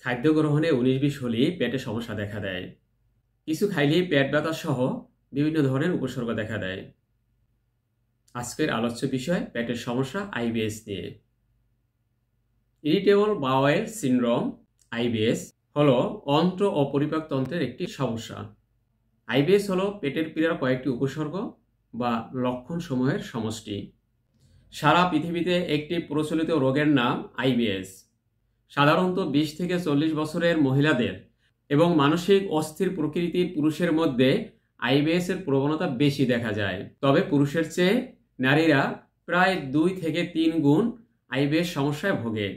খাদ্য গ্রহণে 19-20 হলেই পেটে সমস্যা দেখা দেয়। কিছু খাইলেই পেট ব্যথা সহ বিভিন্ন ধরনের উপসর্গ দেখা দেয়। আজকের আলোচ্য বিষয় পেটের সমস্যা আইবিএস নিয়ে। ইরিটেবল বাওয়েল সিনড্রোম আইবিএস হলো অন্ত্র ও পরিপাক তন্ত্রের একটি সমস্যা। আইবিএস হলো পেটের পীড়ার কয়েকটি উপসর্গ বা লক্ষণ সমূহের সমষ্টি। সারা পৃথিবীতে একটি প্রচলিত রোগের নাম আইবিএস। সাধারণত 20 থেকে 40 বছরের মহিলাদের এবং মানসিক অস্থির প্রকৃতির পুরুষের মধ্যে আইবিএস এর প্রবণতা বেশি দেখা যায়। তবে পুরুষের চেয়ে নারীরা প্রায় 2 থেকে 3 গুণ আইবিএস সমস্যায় ভোগে।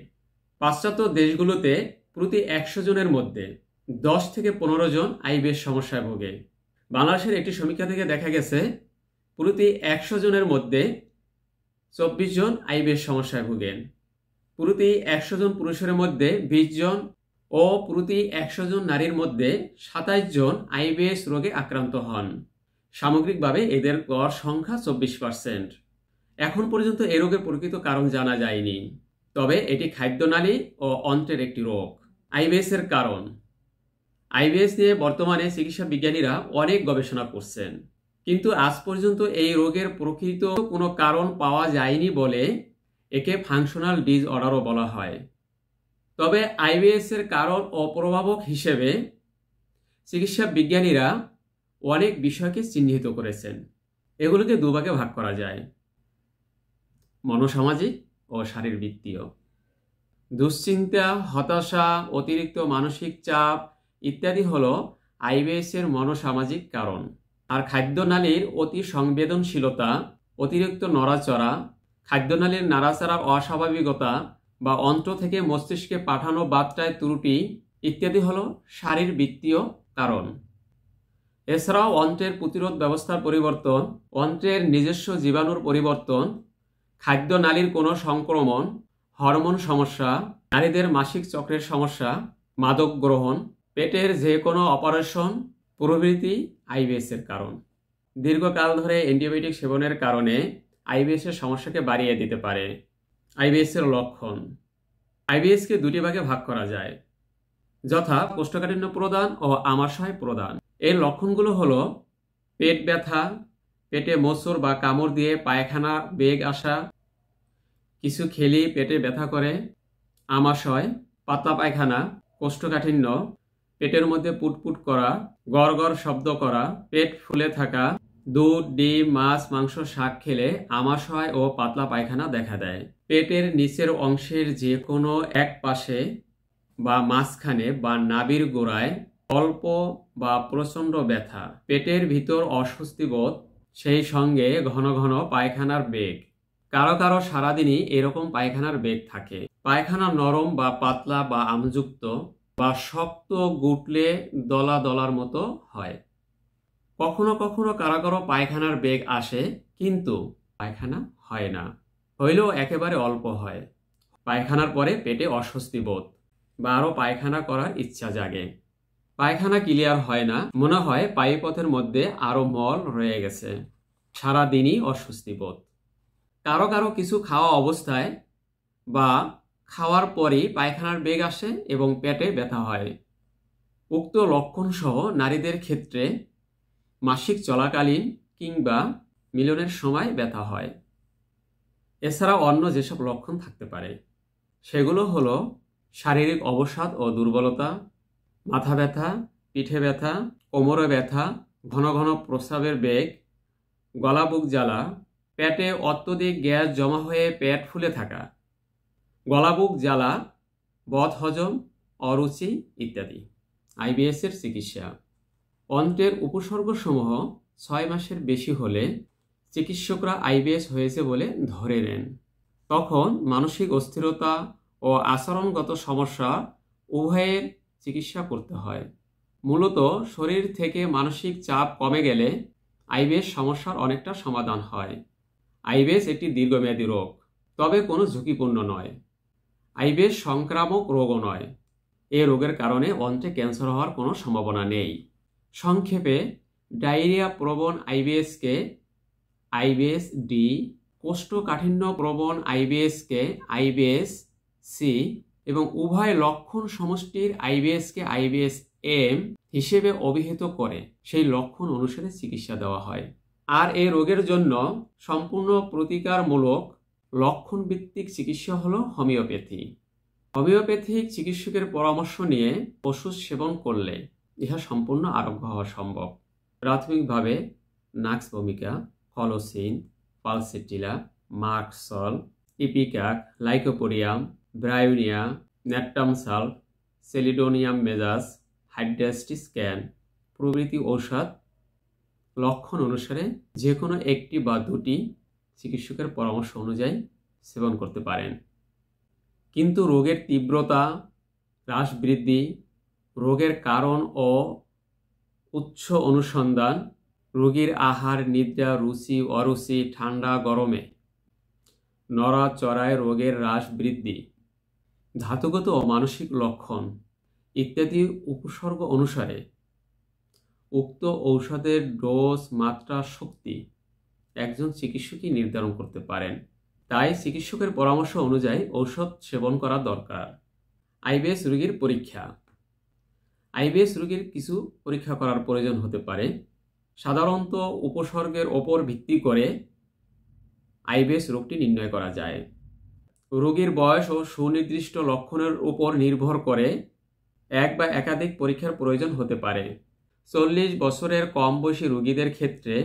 পাশ্চাত্য দেশগুলোতে প্রতি 100 জনের মধ্যে 10 থেকে 15 জন আইবিএস সমস্যায় ভোগে। বাংলাদেশের একটি সমীক্ষা থেকে দেখা গেছে প্রতি 100 জনের মধ্যে 24 জন আইবিএস সমস্যায় ভোগেন। প্রতি 100 জন পুরুষের মধ্যে 20 জন ও প্রতি 100 জন নারীর মধ্যে 27 জন আইবিএস রোগে আক্রান্ত হন। সামগ্রিকভাবে এদের গড় সংখ্যা 24%। এখন পর্যন্ত এই রোগের প্রকৃত কারণ জানা যায়নি, তবে এটি খাদ্যনালী ও অন্ত্রের একটি রোগ। আইবিএস এর কারণ। আইবিএস নিয়ে বর্তমানে চিকিৎসা বিজ্ঞানীরা অনেক গবেষণা করছেন, কিন্তু আজ পর্যন্ত এই রোগের প্রকৃত কোনো কারণ পাওয়া যায়নি বলে একে ফাংশনাল ডিসঅর্ডারও বলা হয়। তবে আইবিএস এর কারণ ও প্রভাবক হিসেবে চিকিৎসা বিজ্ঞানীরা অনেক বিষয়কে চিহ্নিত করেছেন। এগুলোকে দুভাগে ভাগ করা যায়: মনোসামাজিক ও শারীরবৃত্তীয়। দুশ্চিন্তা, হতাশা, অতিরিক্ত মানসিক চাপ ইত্যাদি হলো আইবিএস এর মনোসামাজিক কারণ। আর খাদ্যনালীর অতি সংবেদনশীলতা, অতিরিক্ত নড়াচড়া, খাদ্যনালীর নাড়াচাড়ার অস্বাভাবিকতা বা অন্ত্র থেকে মস্তিষ্কে পাঠানো বার্তায় ত্রুটি ইত্যাদি হলো শারীরবৃত্তীয় কারণ। এছাড়াও অন্ত্রের প্রতিরোধ ব্যবস্থার পরিবর্তন, অন্ত্রের নিজস্ব জীবাণুর পরিবর্তন, খাদ্যনালীর কোনো সংক্রমণ, হরমোন সমস্যা, নারীদের মাসিক চক্রের সমস্যা, মাদক গ্রহণ, পেটের যে কোনো অপারেশন প্রভৃতি আইবিএস এর কারণ। দীর্ঘকাল ধরে অ্যান্টিবায়োটিক সেবনের কারণে আইবিএস এর সমস্যাকে বাড়িয়ে দিতে পারে। আইবিএস এর লক্ষণ। আইবিএস কে দুটি ভাগে ভাগ করা যায়, যথা কোষ্ঠকাঠিন্য প্রদান ও আমাশয় প্রদান। এর লক্ষণগুলো হলো পেট ব্যথা, পেটে মোচড় বা কামড় দিয়ে পায়খানা বেগ আসা, কিছু খেলেই পেটে ব্যথা করে, আমাশয়, পাতলা পায়খানা, কোষ্ঠকাঠিন্য, পেটের মধ্যে পুটপুট করা, গড় গড় শব্দ করা, পেট ফুলে থাকা, দুধ, ডিম, মাছ, মাংস, শাক খেলে আমাশয় ও পাতলা পায়খানা দেখা দেয়। পেটের নিচের অংশের যে কোনো এক পাশে বা মাঝখানে বা নাভির গোড়ায় অল্প বা প্রচণ্ড ব্যথা, পেটের ভিতর অস্বস্তি বোধ, সেই সঙ্গে ঘন ঘন পায়খানার বেগ। কারো কারো সারাদিনই এরকম পায়খানার বেগ থাকে। পায়খানা নরম বা পাতলা বা আমযুক্ত বা শক্ত, গুটলে দলা দলার মতো হয়। কখনো কখনো কারো কারো পায়খানার বেগ আসে, কিন্তু পায়খানা হয় না, হইলেও একেবারে অল্প হয়। পায়খানার পরে পেটে অস্বস্তি বোধ বা আরো পায়খানা করার ইচ্ছা জাগে। পায়খানা ক্লিয়ার হয় না, মনে হয় পায়ুপথের মধ্যে আরো মল রয়ে গেছে। সারাদিনই অস্বস্তি বোধ। কারো কারো কিছু খাওয়া অবস্থায় বা খাওয়ার পরেই পায়খানার বেগ আসে এবং পেটে ব্যথা হয়। উক্ত লক্ষণ সহ নারীদের ক্ষেত্রে মাসিক চলাকালীন কিংবা মিলনের সময় ব্যথা হয়। এছাড়া অন্য যেসব লক্ষণ থাকতে পারে সেগুলো হলো শারীরিক অবসাদ ও দুর্বলতা, মাথা ব্যথা, পিঠে ব্যথা, কোমরে ব্যথা, ঘন ঘন প্রস্রাবের বেগ, গলা বুক জ্বালা, পেটে অত্যধিক গ্যাস জমা হয়ে পেট ফুলে থাকা, গলা বুক জ্বালা, বদহজম, অরুচি ইত্যাদি। আইবিএস এর চিকিৎসা। অন্ত্রের উপসর্গসমূহ 6 মাসের বেশি হলে চিকিৎসকরা আইবিএস হয়েছে বলে ধরে নেন। তখন মানসিক অস্থিরতা ও আচরণগত সমস্যা উভয়ের চিকিৎসা করতে হয়। মূলত শরীর থেকে মানসিক চাপ কমে গেলে আইবিএস সমস্যার অনেকটা সমাধান হয়। আইবিএস একটি দীর্ঘমেয়াদী রোগ, তবে কোনো ঝুঁকিপূর্ণ নয়। আইবিএস সংক্রামক রোগও নয়। এই রোগের কারণে অন্ত্রে ক্যান্সার হওয়ার কোনো সম্ভাবনা নেই। সংক্ষেপে, ডায়রিয়া প্রবণ আইবিএসকে আইবিএস ডি, কোষ্ঠকাঠিন্য প্রবণ আইবিএসকে আইবিএস সি এবং উভয় লক্ষণ সমষ্টির আইবিএসকে আইবিএস এম হিসেবে অভিহিত করে সেই লক্ষণ অনুসারে চিকিৎসা দেওয়া হয়। আর এই রোগের জন্য সম্পূর্ণ প্রতিকারমূলক লক্ষণভিত্তিক চিকিৎসা হলো হোমিওপ্যাথি। হোমিওপ্যাথিক চিকিৎসকের পরামর্শ নিয়ে ওষুধ সেবন করলে ইহা সম্পূর্ণ আরোগ্য হওয়া সম্ভব। প্রাথমিকভাবে nux vomica, colocynth, pulsatilla, merc sol, ipecac, lycopodium, bryonia, natrum sulph, chelidonium majus, hydrastis can প্রভৃতি ঔষধ লক্ষণ অনুসারে যে কোনো একটি বা দুটি চিকিৎসকের পরামর্শ অনুযায়ী সেবন করতে পারেন। কিন্তু রোগের তীব্রতা, হ্রাস বৃদ্ধি, রোগের কারণ ও উৎস অনুসন্ধান, রোগীর আহার, নিদ্রা, রুচি অরুচি, ঠান্ডা গরমে, নড়াচড়ায় রোগের হ্রাস বৃদ্ধি, ধাতুগত ও মানসিক লক্ষণ ইত্যাদি উপসর্গ অনুসারে উক্ত ঔষধের ডোজ, মাত্রা, শক্তি একজন চিকিৎসকই নির্ধারণ করতে পারেন। তাই চিকিৎসকের পরামর্শ অনুযায়ী ঔষধ সেবন করা দরকার। আইবিএস রোগীর পরীক্ষা। আইবিএস রোগীর কিছু পরীক্ষা করার প্রয়োজন হতে পারে। সাধারণত উপসর্গের ওপর ভিত্তি করে আইবিএস রোগটি নির্ণয় করা যায়। রোগীর বয়স ও সুনির্দিষ্ট লক্ষণের উপর নির্ভর করে এক বা একাধিক পরীক্ষার প্রয়োজন হতে পারে। 40 বছরের কম বয়সী রোগীদের ক্ষেত্রে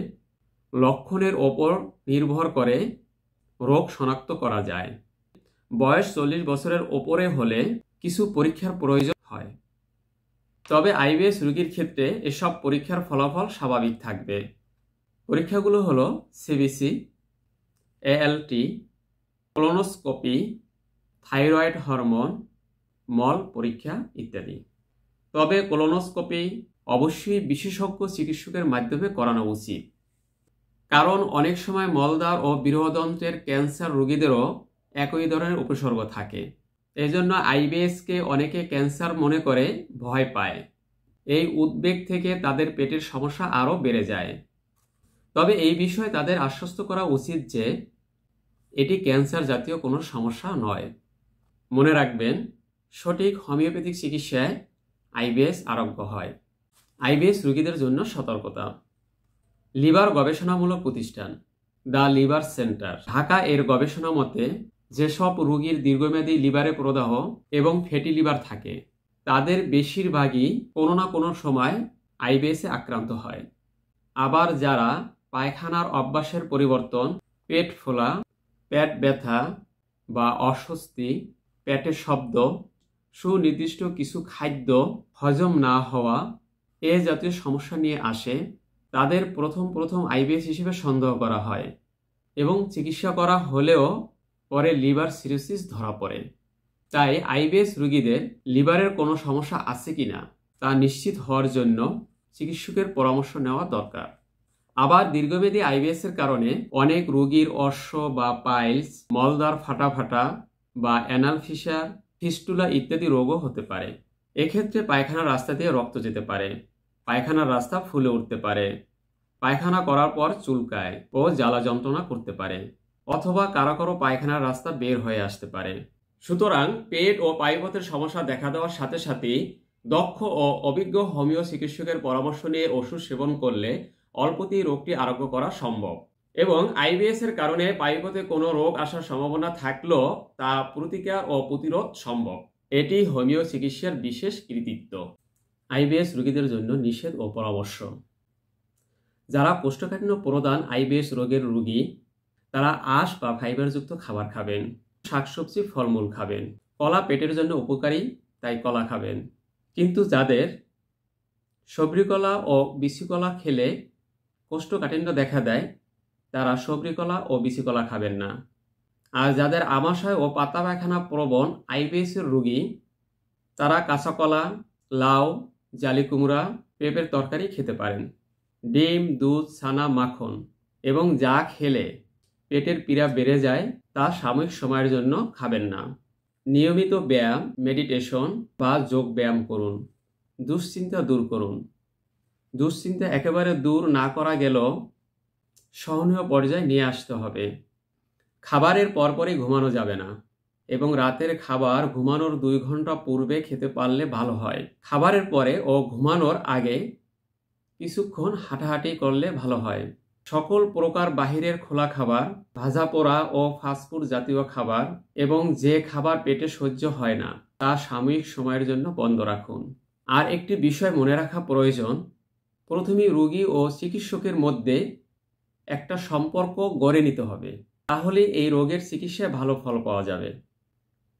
লক্ষণের ওপর নির্ভর করে রোগ শনাক্ত করা যায়। বয়স 40 বছরের ওপরে হলে কিছু পরীক্ষার প্রয়োজন হয়। তবে আইবিএস রোগীর ক্ষেত্রে এসব পরীক্ষার ফলাফল স্বাভাবিক থাকবে। পরীক্ষাগুলো হলো CBC, ALT, colonoscopy, thyroid hormone, মল পরীক্ষা ইত্যাদি। তবে কোলোনোস্কোপি অবশ্যই বিশেষজ্ঞ চিকিৎসকের মাধ্যমে করানো উচিত, কারণ অনেক সময় মলদ্বার ও বৃহদন্ত্রের ক্যান্সার রোগীদেরও একই ধরনের উপসর্গ থাকে। এজন্য আইবিএসকে অনেকে ক্যান্সার মনে করে ভয় পায়। এই উদ্বেগ থেকে তাদের পেটের সমস্যা আরও বেড়ে যায়। তবে এই বিষয়ে তাদের আশ্বস্ত করা উচিত যে এটি ক্যান্সার জাতীয় কোনো সমস্যা নয়। মনে রাখবেন, সঠিক হোমিওপ্যাথিক চিকিৎসায় আইবিএস আরোগ্য হয়। আইবিএস রোগীদের জন্য সতর্কতা। লিভার গবেষণামূলক প্রতিষ্ঠান দ্য লিভার সেন্টার ঢাকা এর গবেষণা মতে যেসব রোগীর দীর্ঘমেয়াদী লিভারে প্রদাহ এবং ফ্যাটি লিভার থাকে তাদের বেশিরভাগই কোনো না কোনো সময় আইবিএসে আক্রান্ত হয়। আবার যারা পায়খানার অভ্যাসের পরিবর্তন, পেট ফোলা, পেট ব্যথা বা অস্বস্তি, পেটের শব্দ, সুনির্দিষ্ট কিছু খাদ্য হজম না হওয়া এ জাতীয় সমস্যা নিয়ে আসে, তাদের প্রথম আইবিএস হিসেবে সন্দেহ করা হয় এবং চিকিৎসা করা হলেও পরে লিভার সিরোসিস ধরা পড়ে। তাই আইবিএস রোগীদের লিভারের কোনো সমস্যা আছে কিনা তা নিশ্চিত হওয়ার জন্য চিকিৎসকের পরামর্শ নেওয়া দরকার। আবার দীর্ঘমেয়াদী আইবিএসের কারণে অনেক রোগীর অর্শ বা পাইলস, মলদ্বার ফাটা বা অ্যানাল ফিসার, ফিস্টুলা ইত্যাদি রোগও হতে পারে। এক্ষেত্রে পায়খানার রাস্তা দিয়ে রক্ত যেতে পারে, পায়খানার রাস্তা ফুলে উঠতে পারে, পায়খানা করার পর চুলকায় ও জ্বালা যন্ত্রণা করতে পারে, অথবা কারো পায়খানার রাস্তা বের হয়ে আসতে পারে। সুতরাং পেট ও পায়ুপথের সমস্যা দেখা দেওয়ার সাথে সাথেই দক্ষ ও অভিজ্ঞ হোমিও চিকিৎসকের পরামর্শ নিয়ে ওষুধ সেবন করলে অল্পতেই রোগটি আরোগ্য করা সম্ভব। এবং আইবিএস এর কারণে পায়ুপথে কোনো রোগ আসার সম্ভাবনা থাকলেও তা প্রতিকার ও প্রতিরোধ সম্ভব। এটি হোমিও চিকিৎসার বিশেষ কৃতিত্ব। আইবিএস রোগীদের জন্য নিষেধ ও পরামর্শ। যারা কোষ্ঠকাঠিন্য প্রদান আইবিএস রোগের রোগী তারা আঁশ বা ফাইবারযুক্ত খাবার খাবেন, শাকসবজি, ফলমূল খাবেন। কলা পেটের জন্য উপকারী, তাই কলা খাবেন। কিন্তু যাদের সবরি কলা ও বিচি কলা খেলে কোষ্ঠকাঠিন্য দেখা দেয় তারা সবরি কলা ও বিচি কলা খাবেন না। আর যাদের আমাশয় ও পাতা পায়খানা প্রবণ আইবিএস এর রোগী তারা কাঁচা কলা, লাউ, জালি কুমড়া, পেঁপের তরকারি খেতে পারেন। ডিম, দুধ, ছানা, মাখন এবং যা খেলে পেটের পীড়া বেড়ে যায় তা সাময়িক সময়ের জন্য খাবেন না। নিয়মিত ব্যায়াম, মেডিটেশন বা যোগ ব্যায়াম করুন। দুশ্চিন্তা দূর করুন। দুশ্চিন্তা একেবারে দূর না করা গেলেও সহনীয় পর্যায়ে নিয়ে আসতে হবে। খাবারের পরপরই ঘুমানো যাবে না। এবং রাতের খাবার ঘুমানোর 2 ঘন্টা পূর্বে খেতে পারলে ভালো হয়। খাবারের পরে ও ঘুমানোর আগে কিছুক্ষণ হাঁটাহাঁটি করলে ভালো হয়। সকল প্রকার বাহিরের খোলা খাবার, ভাজা পোড়া ও ফাস্টফুড জাতীয় খাবার এবং যে খাবার পেটে সহ্য হয় না তা সাময়িক সময়ের জন্য বন্ধ রাখুন। আর একটি বিষয় মনে রাখা প্রয়োজন, প্রথমেই রোগী ও চিকিৎসকের মধ্যে একটা সম্পর্ক গড়ে নিতে হবে, তাহলে এই রোগের চিকিৎসায় ভালো ফল পাওয়া যাবে।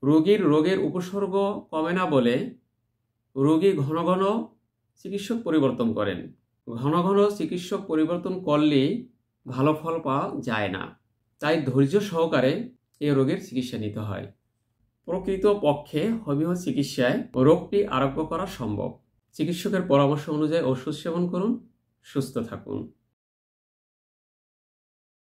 রোগীর রোগের উপসর্গ কমে না বলে রোগী ঘন ঘন চিকিৎসক পরিবর্তন করেন। ঘন ঘন চিকিৎসক পরিবর্তন করলেই ভালো ফল পাওয়া যায় না, তাই ধৈর্য সহকারে এই রোগের চিকিৎসা নিতে হয়। প্রকৃতপক্ষে হোমিও চিকিৎসায় রোগটি আরোগ্য করা সম্ভব। চিকিৎসকের পরামর্শ অনুযায়ী ওষুধ সেবন করুন, সুস্থ থাকুন।